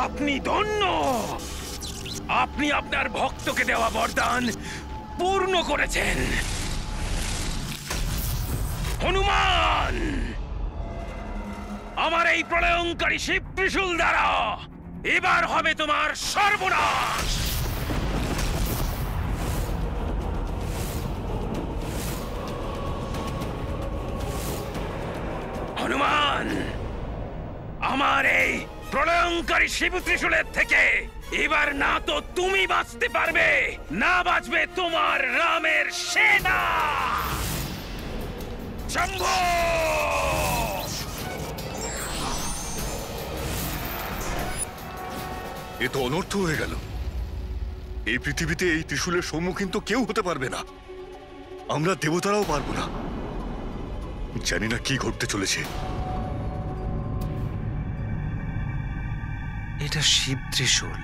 আপনি ধন্য। আপনি আপনার ভক্তকে দেওয়া বরদান পূর্ণ করেছেন। হনুমান, আমার এই প্রলয়ঙ্কারী শিব ত্রিশূল দ্বারা এবার হবে তোমার সর্বনাশ। হনুমান, আমার এই প্রলয়ঙ্কারী শিব ত্রিশূলের থেকে এবার না তো তুমি বাঁচতে পারবে, না বাঁচবে তোমার রামের সেনা। শম্ভু! এ তো অনর্থ হয়ে গেল। এই পৃথিবীতে এই ত্রিশূলের সম্মুখীন তো কেউ হতে পারবে না। আমরা দেবতারাও পারবো না। জানি না কি ঘটতে চলেছে। এটা শিব ত্রিশূল।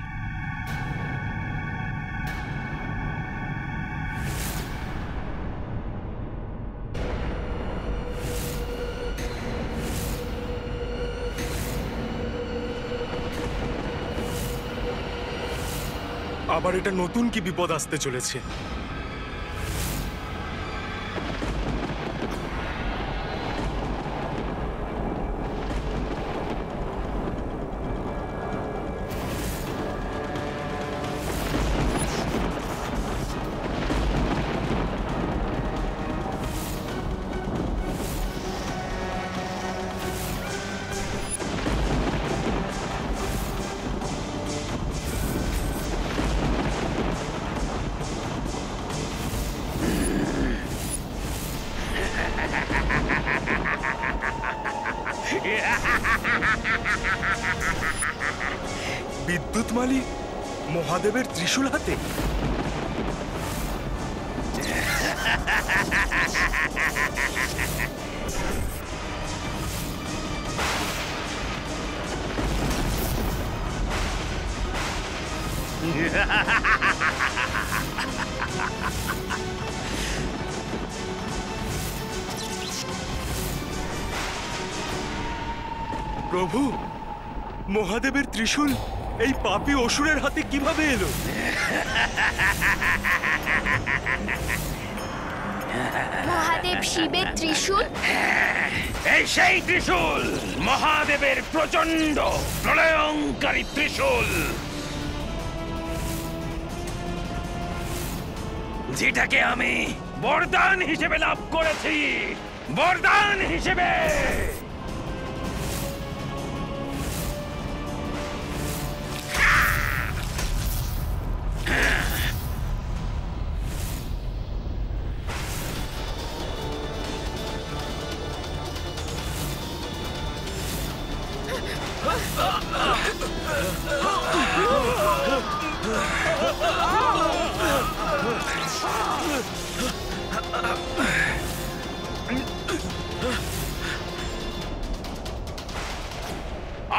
আবার এটা নতুন কি বিপদ আসতে চলেছে? বিদ্যুৎমালী মহাদেবের ত্রিশূল হাতে? প্রভু, মহাদেবের ত্রিশূল এই পাপী অসুরের হাতে কিভাবে এলো? মহাদেব শিবের ত্রিশূল? এই সেই ত্রিশূল, মহাদেবের প্রচন্ড প্রলয়ঙ্কারী ত্রিশূল, যেটাকে আমি বরদান হিসেবে লাভ করেছি। বরদান হিসেবে।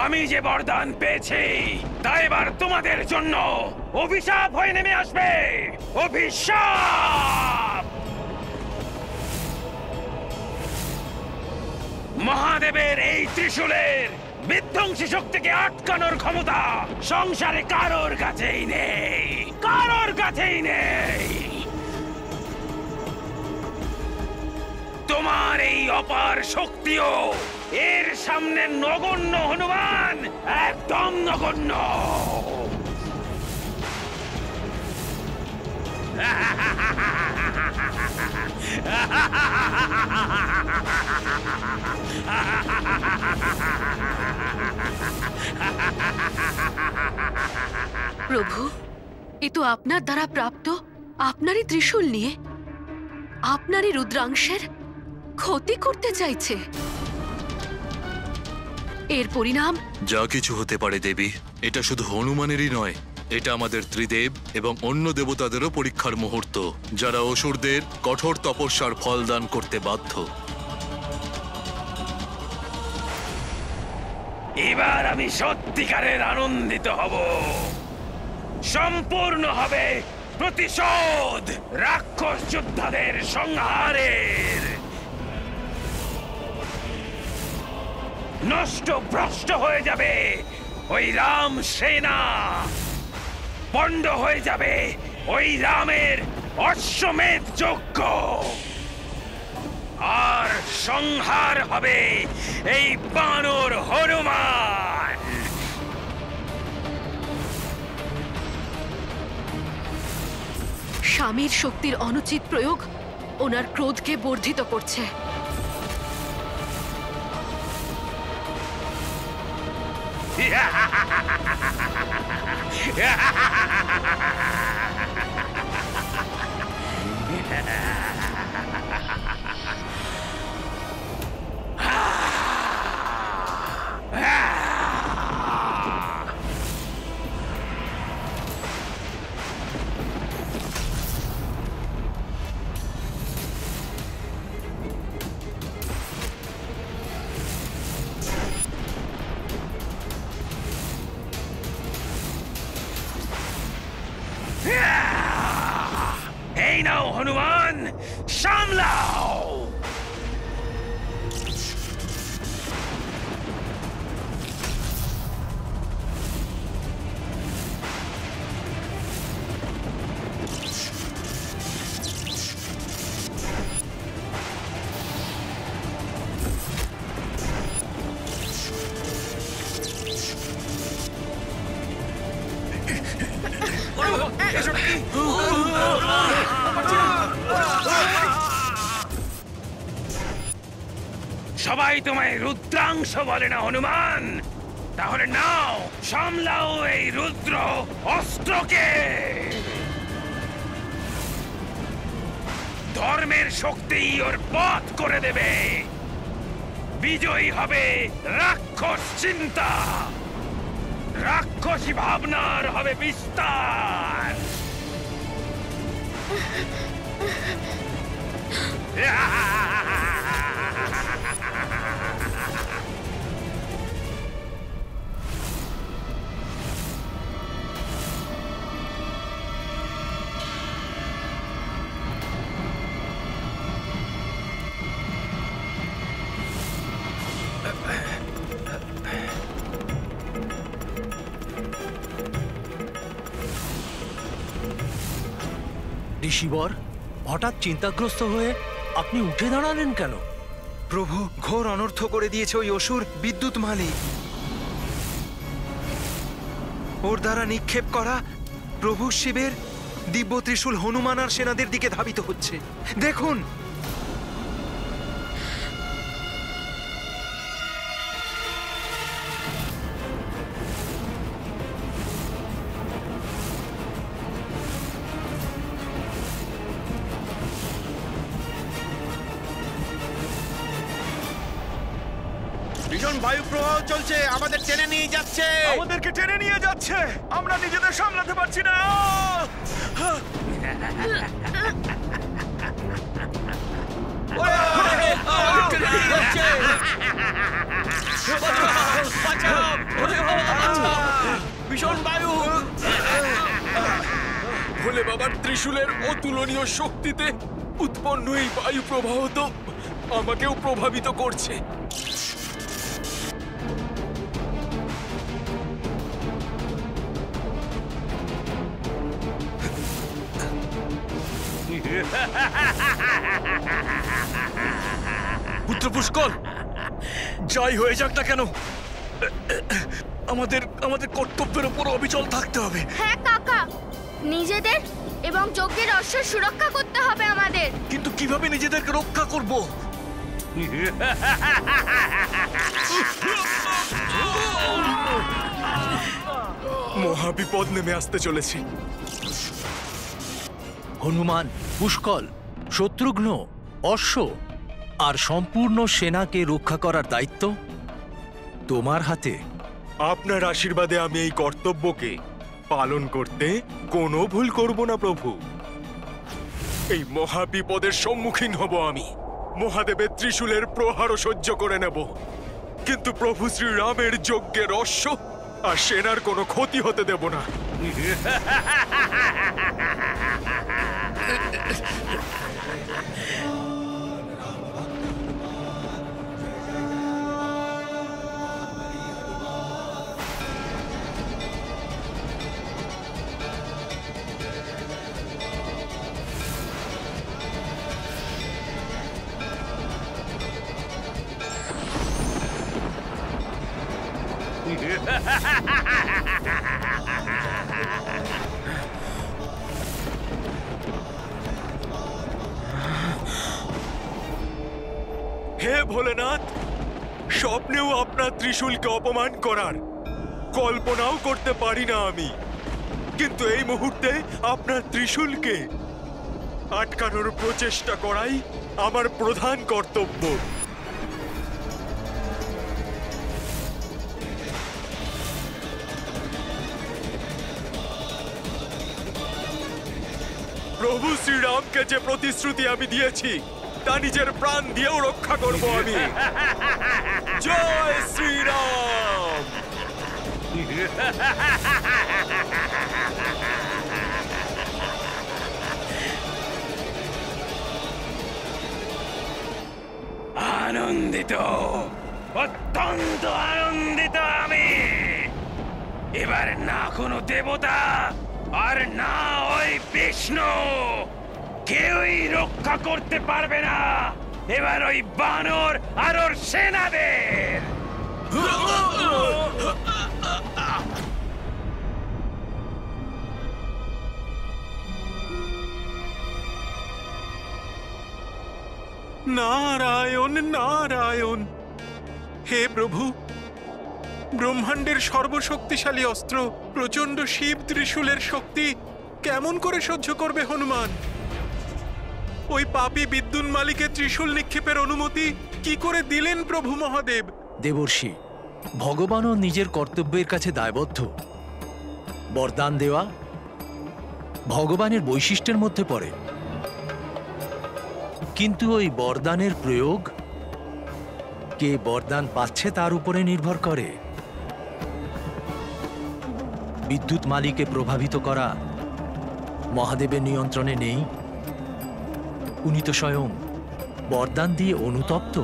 আমি যে বরদান পেয়েছি তা এবার তোমাদের জন্য অভিশাপ হয়ে নেমে আসবে। অভিশাপ! মহাদেবের এই ত্রিশূলের বিধ্বংসী শক্তিকে আটকানোর ক্ষমতা সংসারে কারোর কাছেই নেই, কারোর কাছেই নেই। তোমার এই অপার শক্তিও এর সামনে নগণ্য। হনুমান, একদম নগণ্য। প্রভু, এ তো আপনার দ্বারা প্রাপ্ত আপনারই ত্রিশূল নিয়ে আপনারই রুদ্রাংশের ক্ষতি করতে চাইছে। এর পরিণাম যা কিছু হতে পারে দেবী, এটা শুধু হনুমানেরই নয়, এটা আমাদের ত্রিদেব এবং অন্য দেবতাদেরও পরীক্ষার মুহূর্ত, যারা অসুরদের কঠোর তপস্যার ফল দান করতে বাধ্য। এবার আমি সত্যিকারের আনন্দিত হব। সম্পূর্ণ হবে প্রতিশোধ রাক্ষস যোদ্ধাদের সংহারের। নষ্ট ভ্রষ্ট হয়ে যাবে ওই রাম সেনা, পণ্ড হয়ে যাবে ওই রামের অশ্বমেধ যজ্ঞ, আর সংহার হবে এই বানর হনুমান। স্বামীর শক্তির অনুচিত প্রয়োগ ওনার ক্রোধকে বর্ধিত করছে। এই নাও হনুমান, সামলাও। সবাই তোমায় রুদ্রাংশ বলে না হনুমান? তাহলে নাও, সামলাও এই রুদ্র অস্ত্রকে। ধর্মের শক্তি ওর পথ করে দেবে, বিজয়ী হবে রাক্ষস চিন্তা, রাক্ষসী ভাবনার হবে বিস্তার। ঋষিবর, হঠাৎ চিন্তাগ্রস্ত হয়ে আপনি উঠে দাঁড়ালেন কেন? প্রভু, ঘোর অনর্থ করে দিয়েছে ওই অসুর বিদ্যুৎ মালি। ওর দ্বারা নিক্ষেপ করা প্রভু শিবের দিব্য ত্রিশূল হনুমান আর সেনাদের দিকে ধাবিত হচ্ছে। দেখুন। ভীষণ বায়ু প্রবাহ চলছে, আমাদের টেনে নিয়ে যাচ্ছে। আমাদেরকে টেনে নিয়ে যাচ্ছে, আমরা নিজেদের সামলাতে পারছি না। ভীষণ বায়ু। ভোলে বাবার ত্রিশূলের অতুলনীয় শক্তিতে উৎপন্ন এই বায়ু প্রবাহ তো আমাকেও প্রভাবিত করছে। পুত্র পুষ্কর, যাই হয়ে যাক না কেন, আমাদের কর্তব্যের উপর অবিচল থাকতে হবে। হ্যাঁ কাকা, নিজেদের এবং যজ্ঞের অশ্ব সুরক্ষা করতে হবে আমাদের। কিন্তু কিভাবে নিজেদেরকে রক্ষা করব? মহাবিপদ নেমে আসতে চলেছে। হনুমান, পুষ্কল, শত্রুঘ্ন, অশ্ব আর সম্পূর্ণ সেনাকে রক্ষা করার দায়িত্ব তোমার হাতে। আপনার আশীর্বাদে আমি এই কর্তব্যকে পালন করতে কোনো ভুল করব না প্রভু। এই মহাবিপদের সম্মুখীন হব আমি, মহাদেবের ত্রিশূলের প্রহারও সহ্য করে নেব, কিন্তু প্রভু শ্রীরামের যজ্ঞের অশ্ব আর সেনার কোনো ক্ষতি হতে দেব না। ভোলেনাথ, স্বপ্নেও আপনার ত্রিশূলকে অপমান করার কল্পনাও করতে পারি না আমি, কিন্তু এই মুহূর্তে আপনার ত্রিশূলকে আটকানোর প্রচেষ্টা করাই আমার প্রধান কর্তব্য। প্রভু শ্রীরামকে যে প্রতিশ্রুতি আমি দিয়েছি তা নিজের প্রাণ দিয়েও রক্ষা করব আমি। জয় শ্রীরাম। আনন্দিত, অত্যন্ত আনন্দিত আমি। এবার না কোনো দেবতা আর না ওই বিষ্ণু, কেউই রক্ষা করতে পারবে না এবার ওই বানর আর ওর সেনাদের। নারায়ণ নারায়ণ। হে প্রভু, ব্রহ্মাণ্ডের সর্বশক্তিশালী অস্ত্র প্রচণ্ড শিব ত্রিশূলের শক্তি কেমন করে সহ্য করবে হনুমান? ওই পাপী বিদ্যুৎ মালিকের ত্রিশূল নিক্ষেপের অনুমতি কি করে দিলেন প্রভু মহাদেব? দেবর্ষি, ভগবানও নিজের কর্তব্যের কাছে দায়বদ্ধ। বরদান দেওয়া ভগবানের বৈশিষ্ট্যের মধ্যে পড়ে, কিন্তু ওই বরদানের প্রয়োগ কে বরদান পাচ্ছে তার উপরে নির্ভর করে। বিদ্যুৎ মালিকে প্রভাবিত করা মহাদেবের নিয়ন্ত্রণে নেই। উনি তো স্বয়ং বরদান দিয়ে অনুতপ্ত।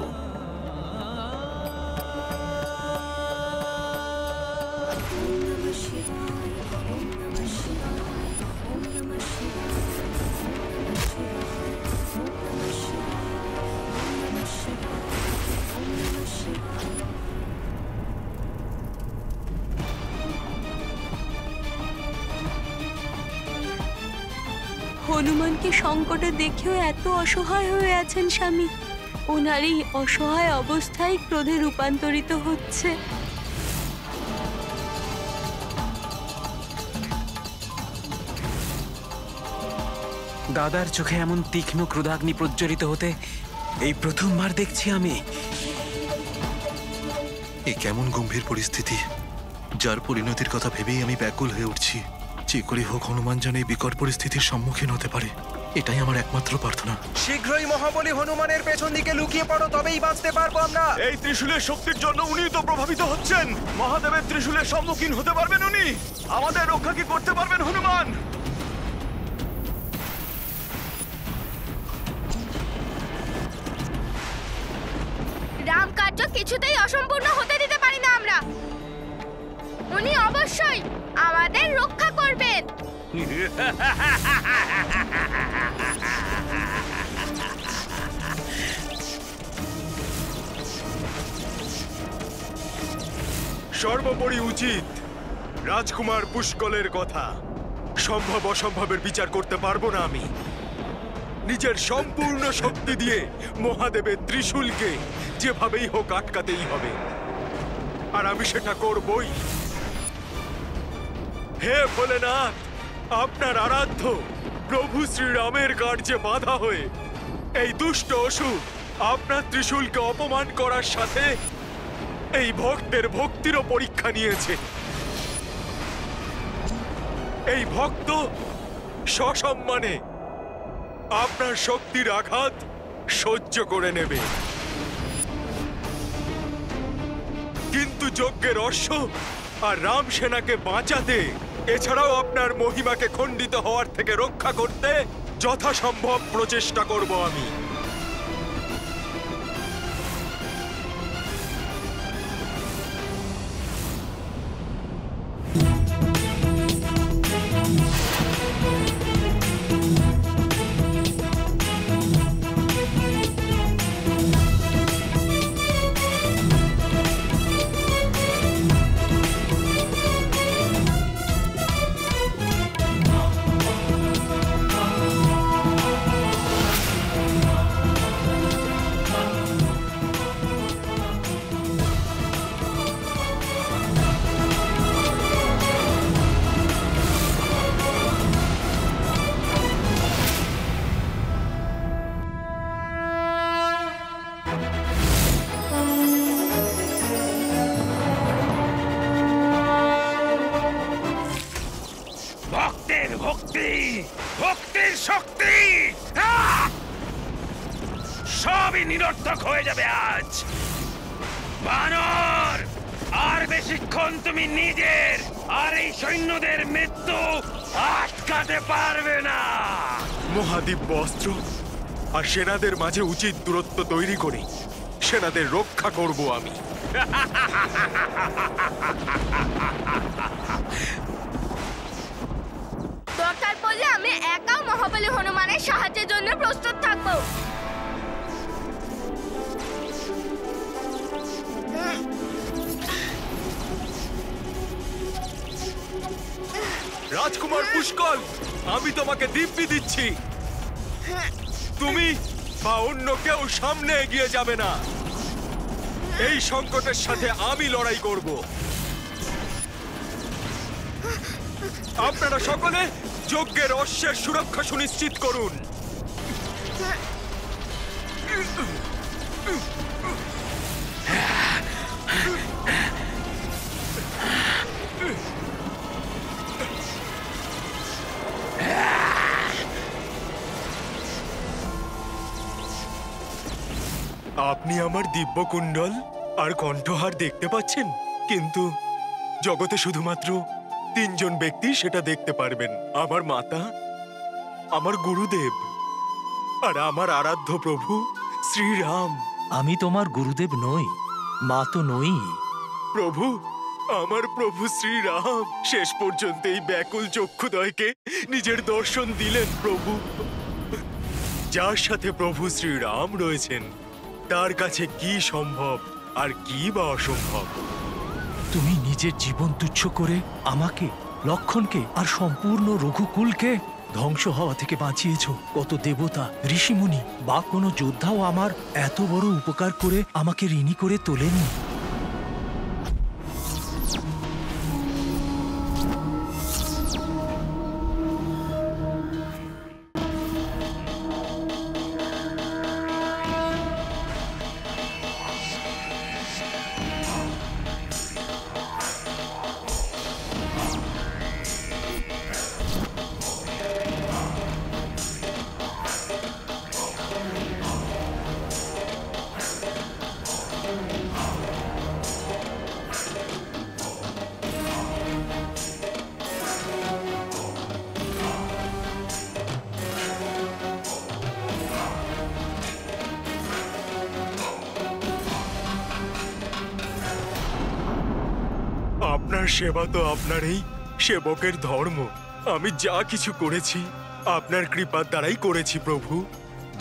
হনুমানকে সংকটে দেখেও এত অসহায় হয়ে আছেন স্বামী। ওনার এই অসহায় অবস্থায় ক্রোধে রূপান্তরিত হচ্ছে। দাদার চোখে এমন তীক্ষ্ণ ক্রোধাগ্নি প্রজ্বলিত হতে এই প্রথমবার দেখছি আমি। এ কেমন গম্ভীর পরিস্থিতি, যার পরিণতির কথা ভেবেই আমি ব্যাকুল হয়ে উঠছি। যে করে হোক হনুমান যেন এই বিকট পরিস্থিতির সম্মুখীন হতে পারে, এটাই আমার একমাত্র প্রার্থনা। শীঘ্রই মহাবলী হনুমানের পেছন দিকে লুকিয়ে পড়ো, তবেই বাঁচতে পারবো আমরা। এই ত্রিশূলের শক্তির জন্য উনিই তো প্রভাবিত হচ্ছেন। মহাদেবের ত্রিশূলের সম্মুখীন হতে পারবেন উনি? আমাদের রক্ষা কি করতে পারবেন হনুমান? রাম কার্য কিছুতেই অসম্পূর্ণ হতে দিতে পারি না আমরা। উনি অবশ্যই আমাদের রক্ষা করবেন। সর্বোপরি উচিত রাজকুমার পুষ্কলের কথা। সম্ভব অসম্ভবের বিচার করতে পারবো না আমি। নিজের সম্পূর্ণ শক্তি দিয়ে মহাদেবের ত্রিশূলকে যেভাবেই হোক আটকাতেই হবে, আর আমি সেটা করবই। হে ভোলেনাথ, আপনার আরাধ্য প্রভু শ্রীরামের কার্যে বাধা হয়ে এই দুষ্ট অসুর আপনার ত্রিশূলকে অপমান করার সাথে এই ভক্তের ভক্তিরও পরীক্ষা নিয়েছে। এই ভক্ত সসম্মানে আপনার শক্তির আঘাত সহ্য করে নেবে, কিন্তু যজ্ঞের অশ্ব আর রাম সেনাকে বাঁচাতে, এছাড়াও আপনার মহিমাকে খণ্ডিত হওয়ার থেকে রক্ষা করতে যথাসম্ভব প্রচেষ্টা করব আমি। শক্তি সবই নিরর্থক হয়ে যাবে আজ। বানর, আর বেশিক্ষণ তুমি নিজের আর এই সৈন্যদের মৃত্যু আটকাতে পারবে না। মহাদিব্য অস্ত্র আর সেনাদের মাঝে উচিত দূরত্ব তৈরি করে সেনাদের রক্ষা করব আমি। দরকার পড়লে আমি একাও মহাবলী হনুমানের সাহায্যের জন্য প্রস্তুত থাকবো। রাজকুমার পুষ্কল, আমি তোমাকে দিব্যি দিচ্ছি, তুমি বা অন্য কেউ সামনে এগিয়ে যাবে না। এই সংকটের সাথে আমি লড়াই করব। আপনারা সকলে যজ্ঞের অশ্বের সুরক্ষা সুনিশ্চিত করুন। আপনি আমার দিব্যকুণ্ডল আর কণ্ঠহার দেখতে পাচ্ছেন, কিন্তু জগতে শুধুমাত্র 3 জন ব্যক্তি সেটা দেখতে পারবেন। আমার মাতা, আমার গুরুদেব আর আমার আরাধ্য প্রভু শ্রীরাম। আমি তোমার গুরুদেব নই, মা তো নই। প্রভু, আমার প্রভু শ্রীরাম শেষ পর্যন্ত এই ব্যাকুল চক্ষুদয়কে নিজের দর্শন দিলেন। প্রভু, যার সাথে প্রভু শ্রীরাম রয়েছেন তার কাছে কি সম্ভব আর কি বা অসম্ভব। তুমি নিজের জীবন তুচ্ছ করে আমাকে, লক্ষণকে আর সম্পূর্ণ রঘুকুলকে ধ্বংস হওয়া থেকে বাঁচিয়েছো। কত দেবতা, ঋষিমুনি বা কোনো যোদ্ধাও আমার এত বড় উপকার করে আমাকে ঋণী করে তোলেনি। আপনার সেবা তো আপনার এই সেবকের ধর্ম। আমি যা কিছু করেছি আপনার কৃপার দ্বারাই করেছি প্রভু।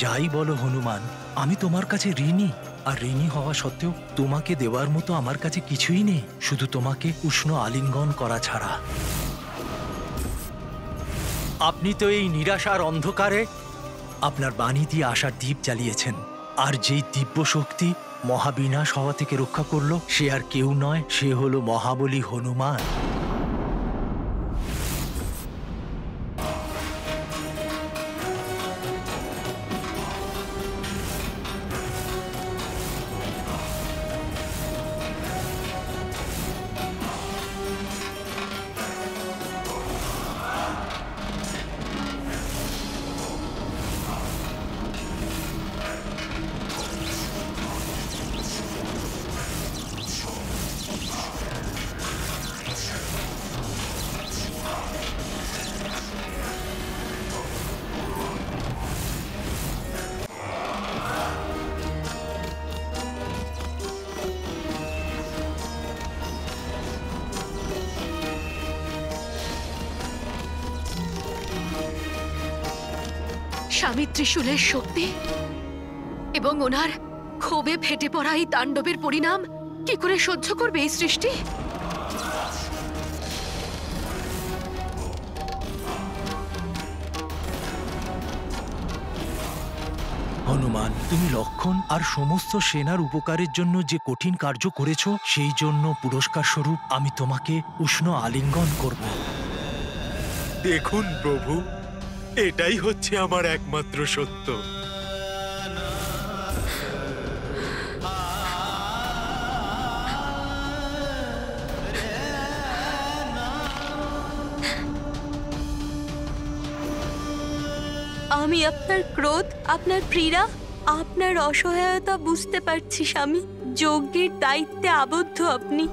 যাই বলো হনুমান, আমি তোমার কাছে ঋণী, আর ঋণী হওয়া সত্ত্বেও তোমাকে দেওয়ার মতো আমার কাছে কিছুই নেই, শুধু তোমাকে উষ্ণ আলিঙ্গন করা ছাড়া। আপনি তো এই নিরাশার অন্ধকারে আপনার বাণী দিয়ে আশার দীপ জ্বালিয়েছেন, আর যেই দিব্য শক্তি মহাবিনাশ হওয়া থেকে রক্ষা করলো সে আর কেউ নয়, সে হলো মহাবলী হনুমান। স্বামী ত্রিশূলের শক্তি এবং ওনার ক্ষোভে ফেটে পড়া এই তাণ্ডবের পরিণাম কি করে সহ্য করবে এই সৃষ্টি? হনুমান, তুমি লক্ষণ আর সমস্ত সেনার উপকারের জন্য যে কঠিন কার্য করেছো, সেই জন্য পুরস্কার স্বরূপ আমি তোমাকে উষ্ণ আলিঙ্গন করব। দেখুন প্রভু, এটাই হচ্ছে আমার একমাত্র সত্য। আমি আপনার ক্রোধ, আপনার পীড়া, আপনার অসহায়তা বুঝতে পারছি স্বামী। যজ্ঞের দায়িত্বে আবদ্ধ আপনি।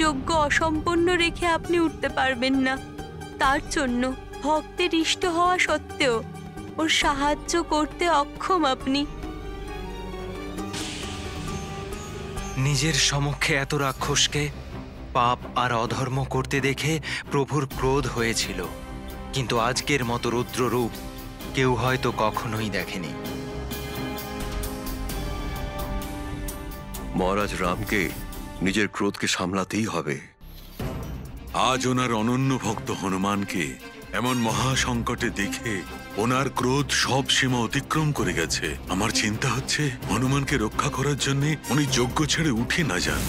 যজ্ঞ অসম্পন্ন রেখে আপনি উঠতে পারবেন না। তার জন্য ভক্তের ইষ্ট হওয়া সত্ত্বেও ওর সাহায্য করতে অক্ষম আপনি। নিজের সমক্ষে এত রাক্ষসকে পাপ আর অধর্ম করতে দেখে প্রভুর ক্রোধ হয়েছিল, কিন্তু আজকের মতো রুদ্র রূপ কেউ হয়তো কখনোই দেখেনি। মহারাজ রামকে নিজের ক্রোধকে সামলাতেই হবে। আজ ওনার অনন্য ভক্ত হনুমানকে এমন মহা সংকটে দেখে ওনার ক্রোধ সব সীমা অতিক্রম করে গেছে। আমার চিন্তা হচ্ছে হনুমানকে রক্ষা করার জন্য উনি যজ্ঞ ছেড়ে উঠে না যান।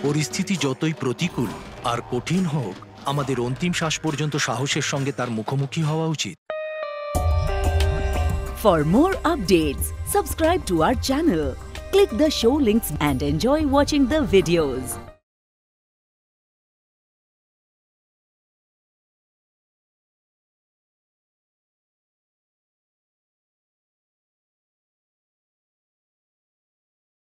পরিস্থিতি যতই প্রতিকূল আর কঠিন হোক, আমাদের অন্তিম শ্বাস পর্যন্ত সাহসের সঙ্গে তার মুখোমুখি হওয়া উচিত। For more updates, subscribe to our channel, click the show links and enjoy watching the videos.